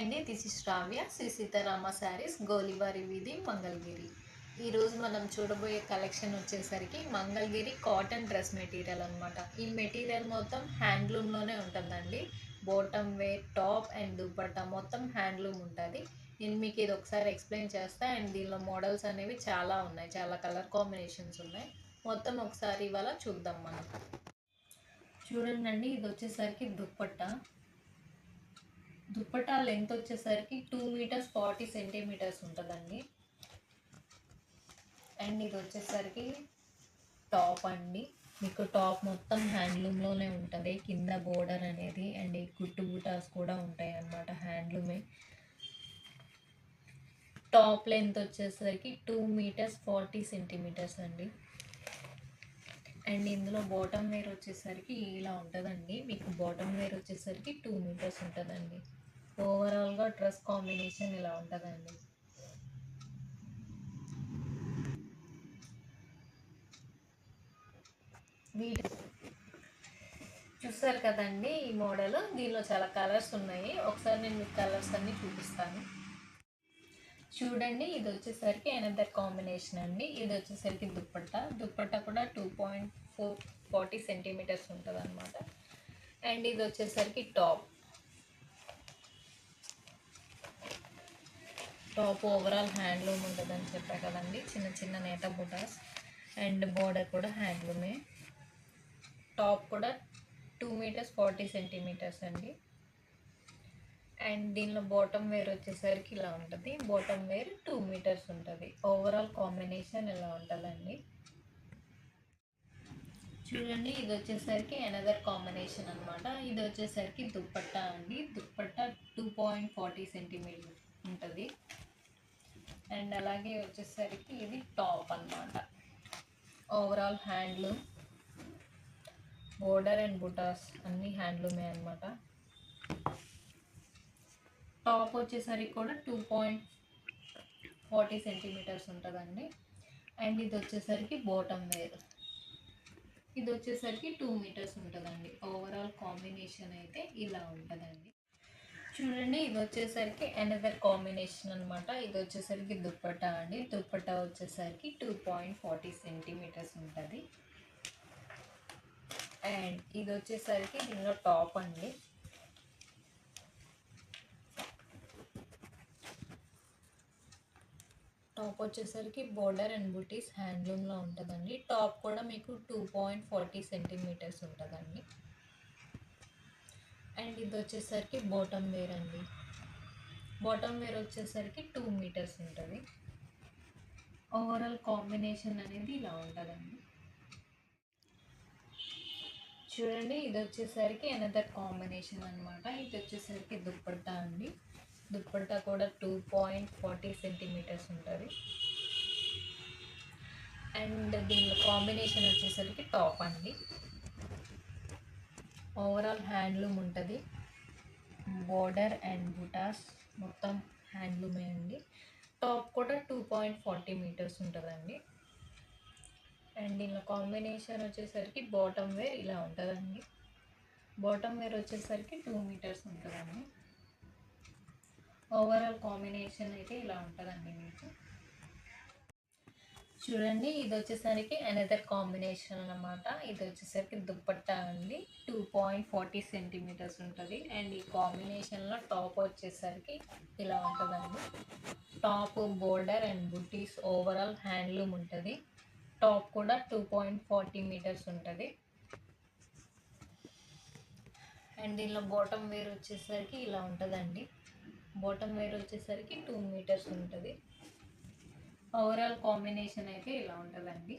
అండి, this is శ్రావ్య శ్రీ సీతారామ శారీస్ గోలివారి వీధి మంగళగిరి. ఈరోజు మనం చూడబోయే కలెక్షన్ వచ్చేసరికి మంగళగిరి కాటన్ డ్రెస్ మెటీరియల్ అనమాట. ఈ మెటీరియల్ మొత్తం హ్యాండ్లూమ్లోనే ఉంటుందండి. Bottom wear, top and dupatta మొత్తం హ్యాండ్లూమ్ ఉంటుంది. నేను మీకు ఇది ఒకసారి ఎక్స్ప్లెయిన్ చేస్తా. అండ్ దీనిలో మోడల్స్ అనేవి చాలా ఉన్నాయి, చాలా కలర్ కాంబినేషన్స్ ఉన్నాయి. మొత్తం ఒకసారి ఇవాళ చూద్దాం మనం. చూడండి, ఇది వచ్చేసరికి దుప్పట్టా లెంత్ వచ్చేసరికి 2 మీటర్స్ 40 సెంటీమీటర్స్ ఉంటుందండి. అండ్ ఇది వచ్చేసరికి టాప్ అండి. మీకు టాప్ మొత్తం హ్యాండ్లూమ్లోనే ఉంటుంది. కింద బోర్డర్ అనేది అండ్ ఈ కుట్టు బూటాస్ కూడా ఉంటాయి అన్నమాట, హ్యాండ్లూమే. టాప్ లెంత్ వచ్చేసరికి 2 మీటర్స్ 40 సెంటీమీటర్స్ అండి. అండ్ ఇందులో బాటమ్ వేర్ వచ్చేసరికి ఇలా ఉంటుందండి. మీకు బాటమ్ వేర్ వచ్చేసరికి 2 మీటర్స్ ఉంటుందండి. ఓవరాల్గా డ్రెస్ కాంబినేషన్ ఇలా ఉంటుందండి. చూసారు కదండి ఈ మోడల్. దీనిలో చాలా కలర్స్ ఉన్నాయి. ఒకసారి నేను మీకు కలర్స్ అన్నీ చూపిస్తాను. చూడండి, ఇది వచ్చేసరికి అనదర్ కాంబినేషన్ అండి. ఇది వచ్చేసరికి దుప్పట్టా కూడా 2.40 సెంటీమీటర్స్ ఉంటుంది అనమాట. అండ్ ఇది వచ్చేసరికి టాప్ ఓవరాల్ హ్యాండ్లూమ్ ఉంటుందని చెప్పా కదండి. చిన్న చిన్న నేత బుటాస్ అండ్ బోర్డర్ కూడా హ్యాండ్లూమే. టాప్ కూడా 2 మీటర్స్ 40 సెంటీమీటర్స్ అండి. అండ్ దీనిలో బాటమ్ వేర్ వచ్చేసరికి ఇలా ఉంటుంది. బాటమ్ వేర్ 2 మీటర్స్ ఉంటుంది. ఓవరాల్ కాంబినేషన్ ఇలా ఉంటుందండి. చూడండి, ఇది వచ్చేసరికి అనదర్ కాంబినేషన్ అనమాట. ఇది వచ్చేసరికి దుప్పట్టా అండి. దుప్పట్టా 2.40 సెంటీమీటర్ ఉంటుంది. అండ్ అలాగే వచ్చేసరికి ఇది టాప్ అన్నమాట. ఓవరాల్ హ్యాండ్లూమ్, బోర్డర్ అండ్ బుటాస్ అన్నీ హ్యాండ్లూమే అనమాట. టాప్ వచ్చేసరికి కూడా 2.40 సెంటీమీటర్స్ ఉంటుందండి. అండ్ ఇది వచ్చేసరికి బాటమ్ వేర్. ఇది వచ్చేసరికి 2 మీటర్స్ ఉంటుందండి. ఓవరాల్ కాంబినేషన్ అయితే ఇలా ఉంటుందండి. చూడండి, ఇది వచ్చేసరికి అనదర్ కాంబినేషన్ అనమాట. ఇది వచ్చేసరికి దుప్పట్టా అండి. దుప్పట్టా వచ్చేసరికి 2.40 సెంటీమీటర్స్ ఉంటుంది. అండ్ ఇది వచ్చేసరికి దీనిలో టాప్ అండి. టాప్ వచ్చేసరికి బోర్డర్ అండ్ బుటీస్ హ్యాండ్లూమ్లో ఉంటుందండి. టాప్ కూడా మీకు 2.40 సెంటీమీటర్స్ ఉంటుందండి. అండ్ ఇది వచ్చేసరికి బాటమ్ వేర్ అండి. బాటమ్ వేర్ వచ్చేసరికి 2 మీటర్స్ ఉంటుంది. ఓవరాల్ కాంబినేషన్ అనేది ఇలా ఉంటుందండి. చూడండి, ఇది వచ్చేసరికి అనదర్ కాంబినేషన్ అనమాట. ఇది వచ్చేసరికి దుప్పట్టా అండి. దుప్పట్టా కూడా 2.40 సెంటీమీటర్స్ ఉంటుంది. అండ్ దీనిలో కాంబినేషన్ వచ్చేసరికి టాప్ అండి. ఓవరాల్ హ్యాండ్లూమ్ ఉంటుంది. బోర్డర్ అండ్ బుటాస్ మొత్తం హ్యాండ్లూమే అండి. టాప్ కూడా 2.40 మీటర్స్ ఉంటుందండి. అండ్ దీనిలో కాంబినేషన్ వచ్చేసరికి బాటమ్ వేర్ ఇలా ఉంటుందండి. బాటమ్ వేర్ వచ్చేసరికి 2 మీటర్స్ ఉంటుందండి. ఓవరాల్ కాంబినేషన్ అయితే ఇలా ఉంటుందండి మీకు. చూడండి, ఇది వచ్చేసరికి అనదర్ కాంబినేషన్ అన్నమాట. ఇది వచ్చేసరికి దుప్పట్టా అండి. 2.40 సెంటీమీటర్స్ ఉంటుంది. అండ్ ఈ కాంబినేషన్లో టాప్ వచ్చేసరికి ఇలా ఉంటుందండి. Top border and buttis overall handloom ఉంటుంది. టాప్ కూడా 2.40 మీటర్స్ ఉంటుంది. అండ్ దీనిలో బాటమ్ వేర్ వచ్చేసరికి ఇలా ఉంటుందండి. బాటమ్ వేర్ వచ్చేసరికి 2 మీటర్స్ ఉంటుంది. ఓవరాల్ కాంబినేషన్ అయితే ఇలా ఉంటుందండి.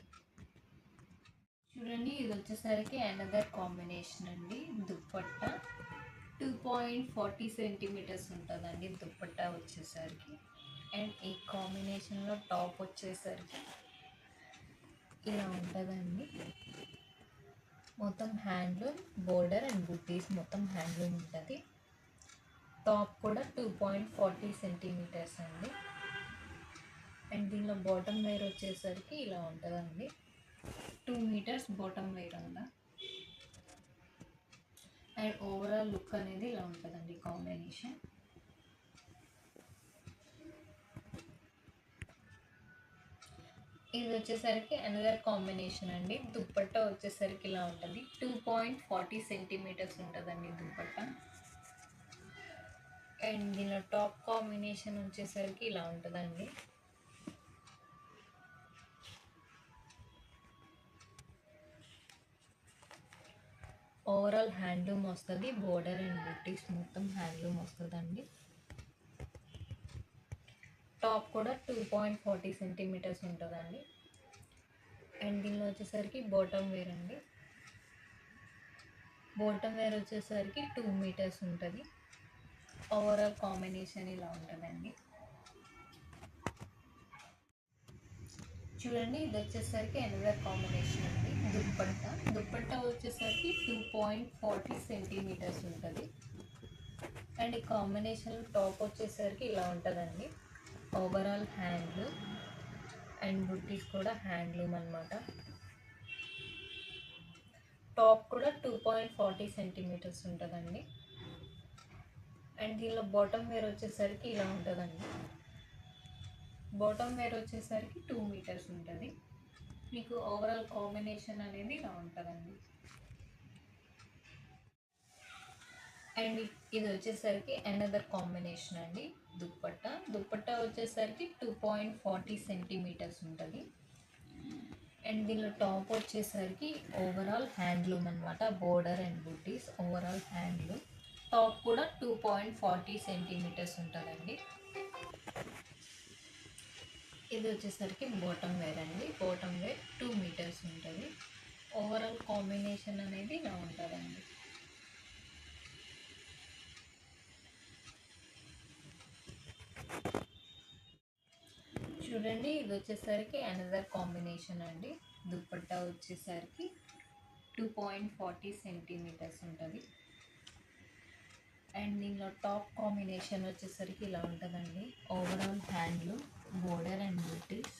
చూడండి, ఇది వచ్చేసరికి అనదర్ కాంబినేషన్ అండి. దుప్పట్టా 2.40 సెంటీమీటర్స్ ఉంటుందండి దుప్పట్టా వచ్చేసరికి. అండ్ ఈ కాంబినేషన్లో టాప్ వచ్చేసరికి ఇలా ఉంటుందండి. మొత్తం హ్యాండ్లూమ్, బోర్డర్ అండ్ బుటీస్ మొత్తం హ్యాండ్లూమ్ ఉంటుంది. టాప్ కూడా 2.40 సెంటీమీటర్స్ అండి. అండ్ దీనిలో బాటమ్ వేర్ వచ్చేసరికి ఇలా ఉంటుందండి. 2 మీటర్స్ బాటమ్ వేర్ ఉందా. అండ్ ఓవరాల్ లుక్ అనేది ఇలా ఉంటుందండి కాంబినేషన్. ఇది వచ్చేసరికి అనదర్ కాంబినేషన్ అండి. దుప్పట్టా వచ్చేసరికి ఇలా ఉంటుంది. 2.40 సెంటీమీటర్స్ ఉంటుందండి దుప్పట్టా. అండ్ దీనిలో టాప్ కాంబినేషన్ వచ్చేసరికి ఇలా ఉంటుందండి. ఓవరాల్ హ్యాండ్లూమ్ వస్తుంది. బోర్డర్ అండ్ బుట్టీస్ మొత్తం హ్యాండ్లూమ్ వస్తుందండి. టాప్ కూడా 2.40 సెంటీమీటర్స్ ఉంటుందండి. అండ్ దీనిలో వచ్చేసరికి బాటమ్ వేర్ అండి. బాటమ్ వేర్ వచ్చేసరికి 2 మీటర్స్ ఉంటుంది. ఓవరాల్ కాంబినేషన్ ఇలా ఉంటుందండి. చూడండి, ఇది వచ్చేసరికి అనదర్ కాంబినేషన్ అండి. దుప్పట్టా వచ్చేసరికి 2.40 సెంటీమీటర్స్ ఉంటుంది. అండ్ ఈ కాంబినేషన్ టాప్ వచ్చేసరికి ఇలా ఉంటుందండి. ఓవరాల్ హ్యాండ్లూమ్ అండ్ బుట్టీస్ కూడా హ్యాండ్లూమ్ అనమాట. టాప్ కూడా 2.40 సెంటీమీటర్స్ ఉంటుందండి. అండ్ దీనిలో బాటమ్ వేర్ వచ్చేసరికి ఇలా ఉంటుందండి. బాటమ్ వేర్ వచ్చేసరికి 2 మీటర్స్ ఉంటుంది. మీకు ఓవరాల్ కాంబినేషన్ అనేది ఇలా ఉంటుందండి. అండ్ ఇది వచ్చేసరికి అనదర్ కాంబినేషన్ అండి. దుప్పట్టా వచ్చేసరికి 2.40 సెంటీమీటర్స్ ఉంటుంది. అండ్ దీనిలో టాప్ వచ్చేసరికి ఓవరాల్ హ్యాండ్లూమ్ అనమాట. బోర్డర్ అండ్ బుట్టీస్ ఓవరాల్ హ్యాండ్లూమ్. టాప్ కూడా 2.40 సెంటీమీటర్స్ ఉంటుందండి. ఇది వచ్చేసరికి బాటమ్ వేర్ అండి. బాటమ్ వేర్ 2 మీటర్స్ ఉంటుంది. ఓవరాల్ కాంబినేషన్ అనేది ఇలా ఉంటుందండి. చూడండి, ఇది వచ్చేసరికి అనదర్ కాంబినేషన్ అండి. దుప్పట్టా వచ్చేసరికి 2.40 సెంటీమీటర్స్ ఉంటుంది. అండ్ దీనిలో టాప్ కాంబినేషన్ వచ్చేసరికి ఇలా ఉంటుందండి. ఓవరాల్ హ్యాండ్లూమ్ బోర్డర్ అండ్ బుట్టీస్.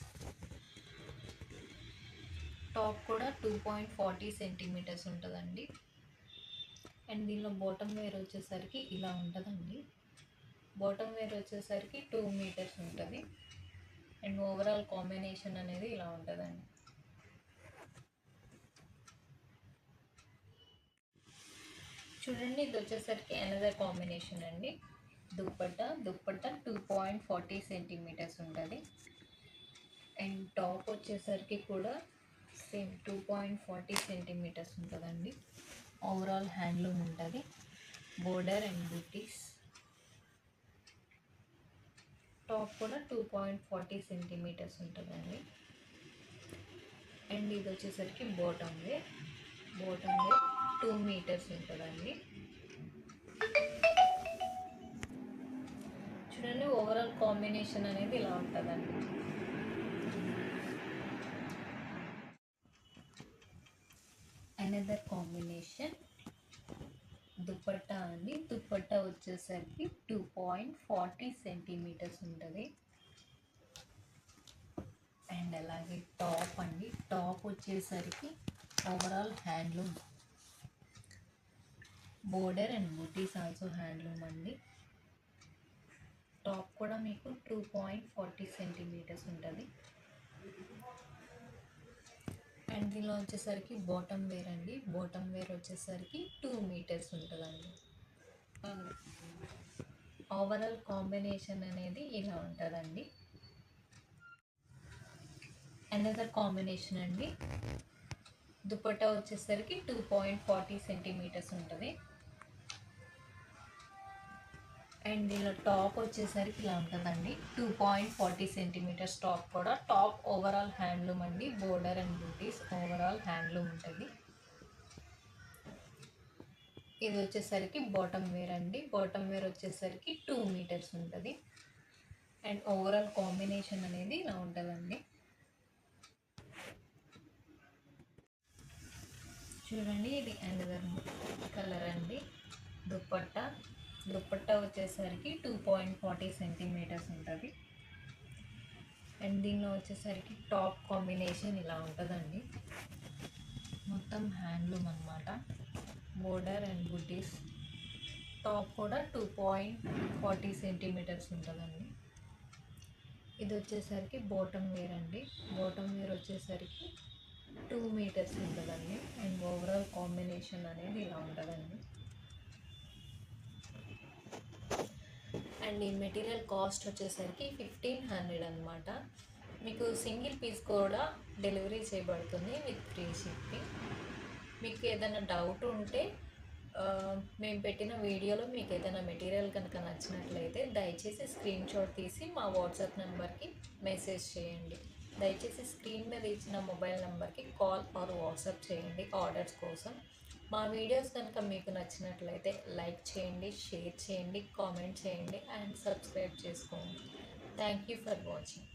టాప్ కూడా 2.40 సెంటీమీటర్స్ ఉంటుందండి. అండ్ దీనిలో బాటమ్ వేర్ వచ్చేసరికి ఇలా ఉంటుందండి. బాటమ్ వేర్ వచ్చేసరికి 2 మీటర్స్ ఉంటుంది. అండ్ ఓవరాల్ కాంబినేషన్ అనేది ఇలా ఉంటుందండి. చూడండి, ఇది వచ్చేసరికి అనదర్ కాంబినేషన్ అండి. దుప్పట్టా 2.40 సెంటీమీటర్స్ ఉంటుంది. అండ్ టాప్ వచ్చేసరికి కూడా సేమ్ 2.40 సెంటీమీటర్స్ ఉంటుందండి. ఓవరాల్ హ్యాండ్లూమ్ ఉంటుంది. బోర్డర్ అండ్ బుట్టీస్. టాప్ కూడా 2.40 సెంటీమీటర్స్ ఉంటుందండి. అండ్ ఇది వచ్చేసరికి బాటమ్ వేర్ 2 మీటర్స్ ఉంటుందండి. చూడండి, ఓవరాల్ కాంబినేషన్ అనేది ఇలా ఉంటుందండి. అనదర్ కాంబినేషన్ దుప్పట్టా అండి. దుప్పట్టా వచ్చేసరికి 2.40 సెంటీమీటర్స్ ఉంటుంది. అండ్ అలాగే టాప్ అండి. టాప్ వచ్చేసరికి overall handloom border and buttis also handloom అండి. టాప్ కూడా మీకు 2.40 సెంటీమీటర్స్ ఉంటుంది. అండ్ దీనిలో వచ్చేసరికి బాటమ్ వేర్ అండి. బాటమ్ వేర్ వచ్చేసరికి 2 మీటర్స్ ఉంటుందండి. ఓవరాల్ కాంబినేషన్ అనేది ఇలా ఉంటుందండి. అనదర్ కాంబినేషన్ అండి. దుపట్టా వచ్చేసరికి 2.40 సెంటీమీటర్స్ ఉంటుంది. అండ్ దీనిలో టాప్ వచ్చేసరికి ఇలా ఉంటుందండి. 2.40 సెంటీమీటర్స్ టాప్ కూడా. టాప్ ఓవరాల్ హ్యాండ్లూమ్ అండి. Border and butis overall handloom ఉంటుంది. ఇది వచ్చేసరికి బాటమ్ వేర్ అండి. బాటమ్ వేర్ వచ్చేసరికి 2 మీటర్స్ ఉంటుంది. అండ్ ఓవరాల్ కాంబినేషన్ అనేది ఇలా ఉంటుందండి. చూడండి, ఇది అనదర్ కలర్ అండి. దుప్పట్టా వచ్చేసరికి 2.40 సెంటీమీటర్స్ ఉంటుంది. అండ్ దీనిలో వచ్చేసరికి టాప్ కాంబినేషన్ ఇలా ఉంటుందండి. మొత్తం హ్యాండ్లూమ్ అనమాట. Border and buttis. టాప్ కూడా 2.40 సెంటీమీటర్స్ ఉంటుందండి. ఇది వచ్చేసరికి బాటమ్ వేర్ అండి. బాటమ్ వేర్ వచ్చేసరికి 2 మీటర్స్ ఉంటుందండి. అండ్ ఓవరాల్ కాంబినేషన్ అనేది ఇలా ఉంటుందండి. అండ్ ఈ మెటీరియల్ కాస్ట్ వచ్చేసరికి 1500 అనమాట. మీకు సింగిల్ పీస్ కూడా డెలివరీ చేయబడుతుంది విత్ ఫ్రీ షిప్పింగ్. మీకు ఏదైనా డౌట్ ఉంటే మేము పెట్టిన వీడియోలో మీకు ఏదైనా మెటీరియల్ కనుక నచ్చినట్లయితే దయచేసి స్క్రీన్ షాట్ తీసి మా వాట్సాప్ నెంబర్కి మెసేజ్ చేయండి. దయచేసి స్క్రీన్ మీద ఇచ్చిన మొబైల్ నెంబర్కి కాల్ ఆర్ వాట్సాప్ చేయండి ఆర్డర్స్ కోసం. మా వీడియోస్ కనుక మీకు నచ్చినట్లయితే లైక్ చేయండి, షేర్ చేయండి, కామెంట్ చేయండి అండ్ సబ్స్క్రైబ్ చేసుకోండి. Thank you for watching.